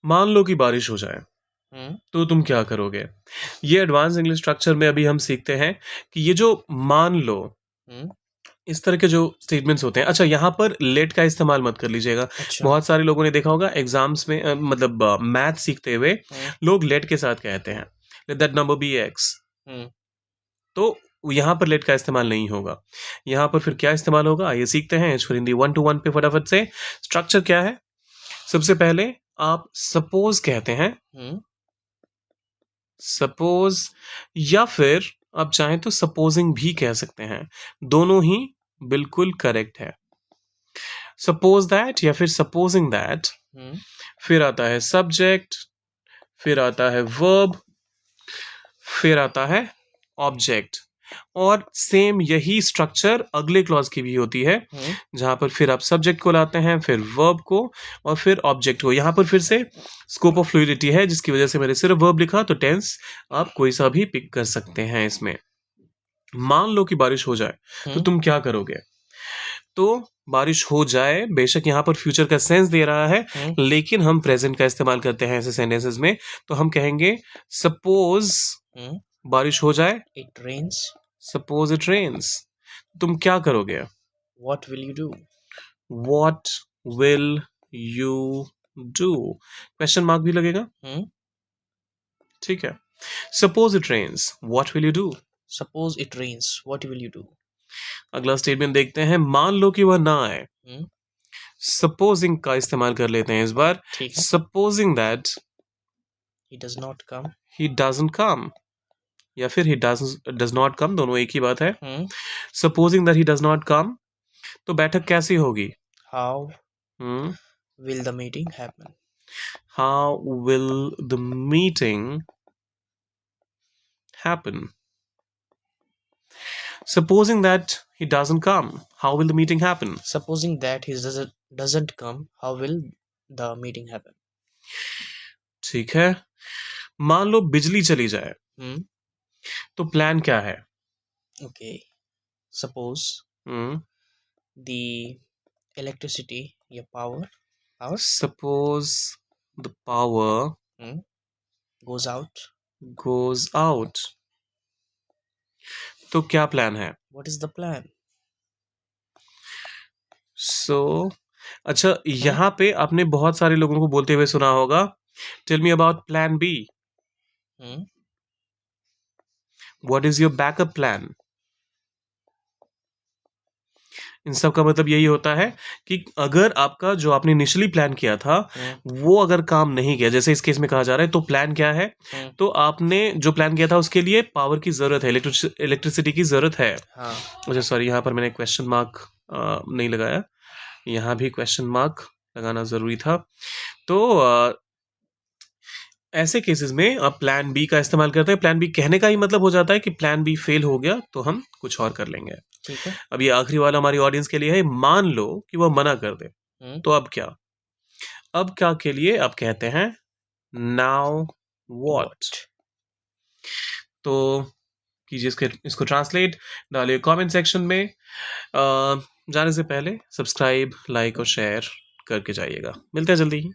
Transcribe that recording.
मान लो कि बारिश हो जाए हम्म तो तुम क्या करोगे। ये एडवांस इंग्लिश स्ट्रक्चर में अभी हम सीखते हैं कि ये जो मान लो हम्म इस तरह के जो स्टेटमेंट्स होते हैं। अच्छा, यहाँ पर लेट का इस्तेमाल मत कर लीजिएगा। अच्छा। बहुत सारे लोगों ने देखा होगा एग्जाम्स में मतलब मैथ सीखते हुए हम्म लोग लेट के साथ कहते हैं let that number be X. Hmm तो यहाँ पर लेट का इस्तेमाल नहीं होगा। यहाँ पर फिर क्या इस्तेमाल होगा, आइए सीखते हैं इस हिंदी 1 to 1 पे फटाफट से। स्ट्रक्चर क्या है, सबसे पहले आप सपोज कहते हैं, हम्म सपोज, या फिर आप चाहें तो सपोजिंग भी कह सकते हैं। दोनों ही बिल्कुल करेक्ट है। सपोज दैट या फिर सपोजिंग दैट। हम्म फिर आता है सब्जेक्ट, फिर आता है वर्ब, फिर आता है ऑब्जेक्ट। और सेम यही स्ट्रक्चर अगले क्लॉज की भी होती है, हम्म जहां पर फिर आप सब्जेक्ट को लाते हैं, फिर वर्ब को, और फिर ऑब्जेक्ट को। यहां पर फिर से स्कोप ऑफ फ्लूइडिटी है, जिसकी वजह से मैंने सिर्फ वर्ब लिखा, तो टेंस आप कोई सा भी पिक कर सकते हैं इसमें। मान लो कि बारिश हो जाए तो हम्म तुम क्या करोगे। तो बारिश हो जाए बेशक यहाँ पर फ्यूचर का सेंस दे रहा है, हम्म लेकिन हम प्रेजेंट का इस्तेमाल करते हैं ऐसे सेंटेंसेस में। तो हम कहेंगे सपोज हम्म बारिश हो जाए, It rains. Suppose it rains. तुम क्या करोगे, What will you do? What will you do. Question mark भी लगेगा, हम्म ठीक है। Suppose it rains, what will you do. Suppose it rains. What will you do? अगला स्टेटमेंट देखते हैं, मान लो कि वह ना आए। हम्म सपोजिंग का इस्तेमाल कर लेते हैं इस बार। ठीक है। Supposing that He does not come. He doesn't come, या फिर ही डज नॉट कम, दोनों एक ही बात है। Hmm supposing that he does not come, तो बैठक कैसी होगी। How hmm will the meeting happen? How will the meeting happen. Supposing that he doesn't come, how will the meeting happen? Supposing that he doesn't come, how will the meeting happen? ठीक है। मान लो बिजली चली जाए, Hmm. तो plan क्या है। Okay. Suppose hmm the electricity, your power Suppose the power hmm, goes out. goes out, तो क्या प्लान है। What is the plan? सो अच्छा, यहाँ पे आपने बहुत सारे लोगों को बोलते हुए सुना होगा, tell me about plan B, Hmm. What is your backup plan. इन सब का मतलब यही होता है कि अगर आपका जो आपने इनिशियली प्लान किया था Hmm. वो अगर काम नहीं किया, जैसे इस केस में कहा जा रहा है, तो प्लान क्या है। Hmm. तो आपने जो प्लान किया था उसके लिए पावर की जरूरत है, इलेक्ट्रिसिटी की जरूरत है। हाँ. अच्छा सॉरी, यहाँ पर मैंने क्वेश्चन मार्क नहीं लगाया, यहाँ भी क्वेश्चन मार्क लगाना जरूरी था। तो ऐसे केसेस में आप प्लान बी का इस्तेमाल करते हैं। प्लान बी कहने का ही मतलब हो जाता है कि प्लान बी फेल हो गया तो हम कुछ और कर लेंगे। ठीक है. अब ये आखिरी वाला हमारी ऑडियंस के लिए है, मान लो कि वह मना कर दे, Hmm. तो अब क्या। अब क्या के लिए आप कहते हैं नाउ व्हाट। तो कीजिए इसको ट्रांसलेट, डालिए कमेंट सेक्शन में। जाने से पहले सब्सक्राइब, लाइक और शेयर करके जाइएगा। मिलते हैं जल्दी ही।